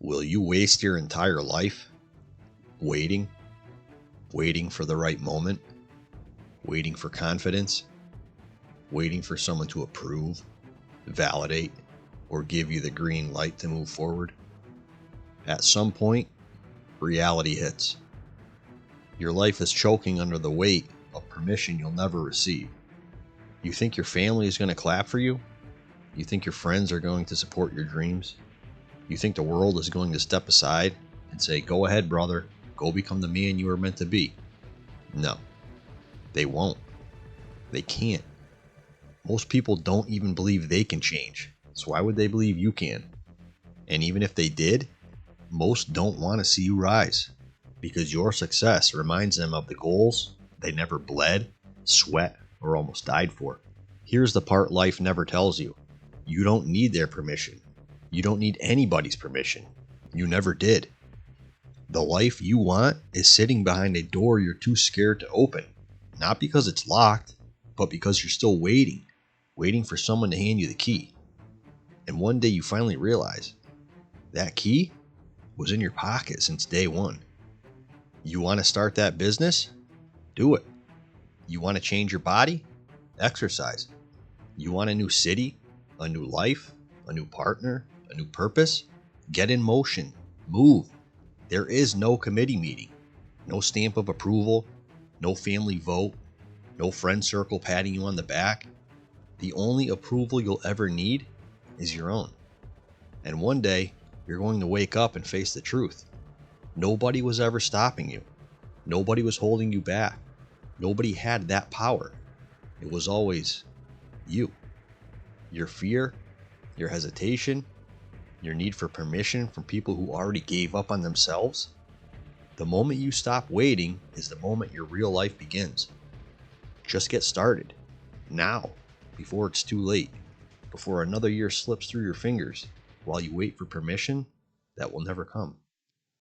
Will you waste your entire life waiting for the right moment, waiting for confidence, waiting for someone to approve, validate, or give you the green light to move forward? At some point, reality hits. Your life is choking under the weight of permission you'll never receive. You think your family is going to clap for you? You think your friends are going to support your dreams? You think the world is going to step aside and say, "Go ahead, brother, go become the man you were meant to be"? No, they won't. They can't. Most people don't even believe they can change, so why would they believe you can? And even if they did, most don't want to see you rise, because your success reminds them of the goals they never bled, sweat, or almost died for. Here's the part life never tells you. You don't need their permission. You don't need anybody's permission. You never did. The life you want is sitting behind a door you're too scared to open. Not because it's locked, but because you're still waiting for someone to hand you the key. And one day you finally realize that key was in your pocket since day one. You want to start that business? Do it. You want to change your body? Exercise. You want a new city, a new life, a new partner, a new purpose? Get in motion. Move. There is no committee meeting, no stamp of approval, no family vote, no friend circle patting you on the back. The only approval you'll ever need is your own. And one day, you're going to wake up and face the truth. Nobody was ever stopping you. Nobody was holding you back. Nobody had that power. It was always you. Your fear, your hesitation, your need for permission from people who already gave up on themselves. The moment you stop waiting is the moment your real life begins. Just get started. Now, before it's too late. Before another year slips through your fingers while you wait for permission that will never come.